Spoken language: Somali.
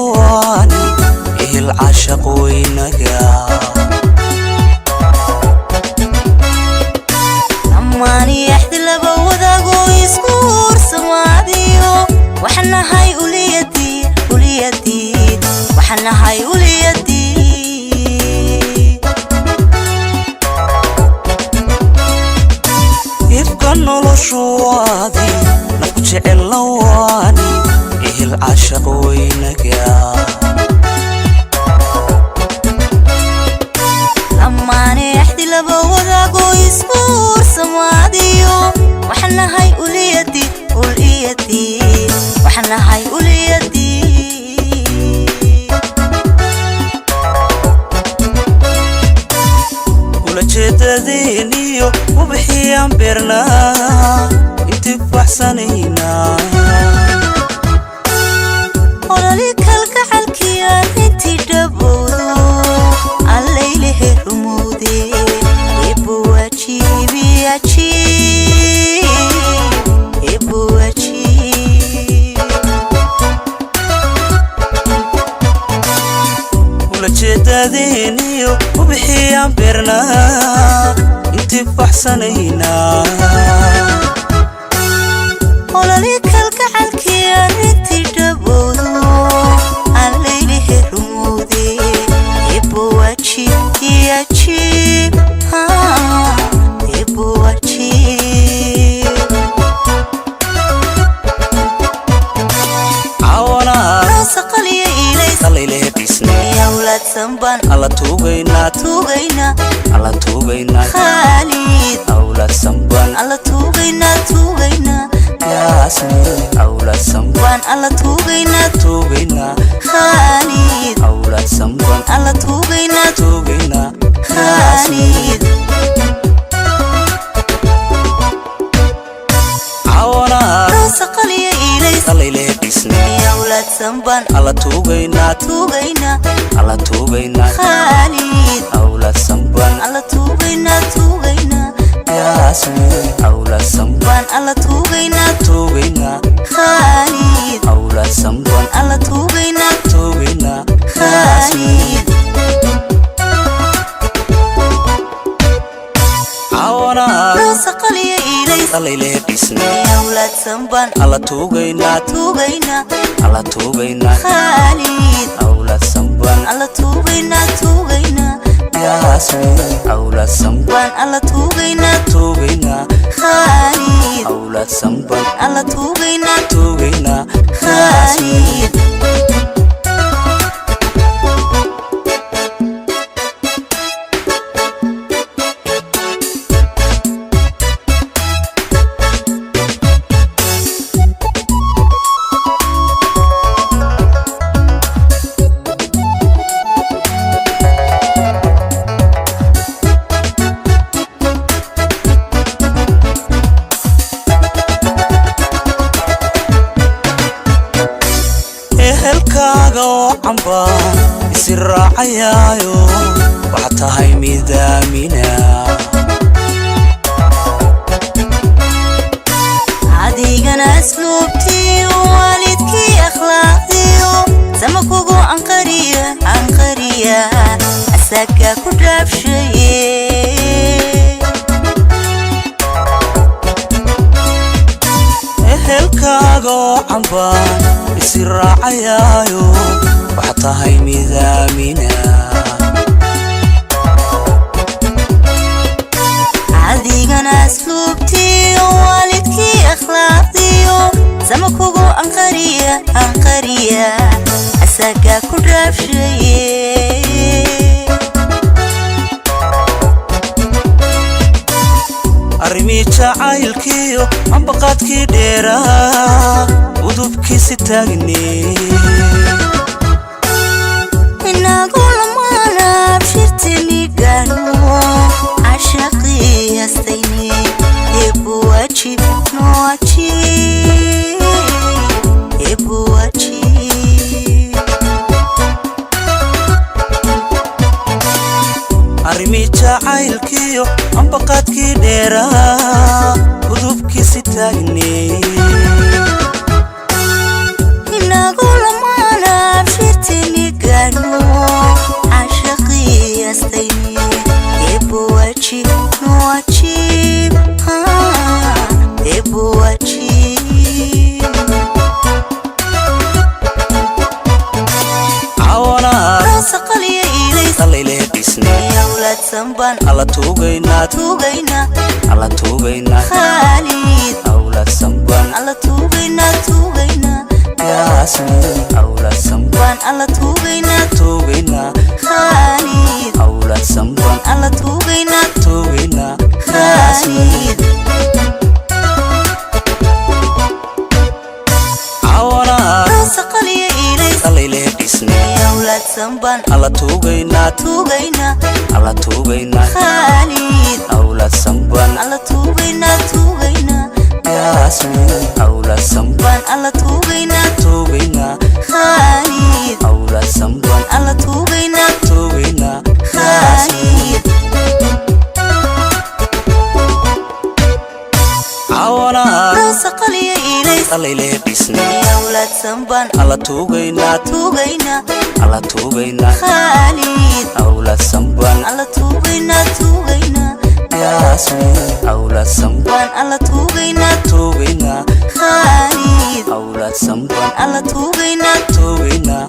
اللواني إيه العشق وينقى أماني يحد لبوذا ويسكور سماديو وحنا هاي وليدي وليدي وحنا هاي وليدي يبقى نلوشوادي نكوشع اللواني إيه العشق وينقى أماني يحد لبوذا ويسكور سماديو وحنا هاي وليدي وليدي وحنا هاي وليدي ولجددينيو وبحيان بيرنا انتفاح سنينا ولالي كالكحلكيان انتي دبودو الليله رمودي يبو أجيبي أجيب يبو أجيب ولجددينيو وبحيان بيرنا انتفاح سنينا ولالي كالكحلكيان انتي دبودو الليله رمودي يبو أجيبي أجيب يبو أجيب عوانا سقلي إليس قليله بسني يا ولاد سنبان الله توغينا توغينا الله توغينا خالد أولاد سنبان الله توغينا توغينا ياسمين أولاد سنبان الله توغينا توغينا خالد أولاد سنبان الله توغينا توغينا خالد عوانا سقلي إليس قليله بسني يا ولاد سنبان الله توغينا توغينا الله توغينا خالد أولاد سنبان الله توغينا توغينا ياسمين أولاد سنبان الله توغينا توغينا خالد أولاد سنبان الله توغينا توغينا خالد عوانا سقلي إليس قليله بسني يا ولاد سنبان الله توغينا توغينا الله توغينا خالد أولاد سنبان الله توغينا توغينا ياسمين أولاد سنبان الله توغينا توغينا خالد أولاد سنبان الله توغينا توغينا خالد ehelkaaga oo cambaan isi raacayaayo waxaad tahay midaamina adigana asluubtii waalidkii akhlaaqdiyo sama kugu anqariya asaga ku dhaafshaye ehelkaaga oo cambaan isi raacayaayo waxaad tahay midaamina adigana asluubtii waalidkii akhlaaqdiyo sama kugu anqariya asaga ku dhaafshaye arrimii jacaylkiyo ambaqaadkii dheeraa udubkiisi taagnee inagu lamaana abshirtini gaano cashaqii hastayni ebu wajib no wajib ebu wajib arrimii jacaylkiyo ambaqaadkii dheeraa udubkiisi taagnee inagu lamaana abshirtini sanban alla tuugaynaa tuugayna alla tuugaynaa Khalid awlaad sanban alla tuugayna yaasmiin awlaad sanban alla tuugayna tuugaynaa Khalid awlaad sanban alla tuugayna tuugaynaa yaasmiin Khalid cawana saqaliya ilays qalile dhisne awlaad sanban alla tuugaynaa tuugayna alla tuugaynaa Khalid awlaad sanban alla tuugayna yaasmiin awlaad sanban alla tuugayna tuugaynaa Khalid awlaad sanban alla tuugayna tuugaynaa yaasmiin Khalid cawana saqaliya ilays qalile dhisne awlaad sanban alla tuugaynaa tuugayna alla tuugaynaa Khalid awlaad sanban alla tuugayna yaasmiin awlaad sanban alla tuugayna tuugaynaa Khalid awlaad sanban alla tuugayna tuugaynaa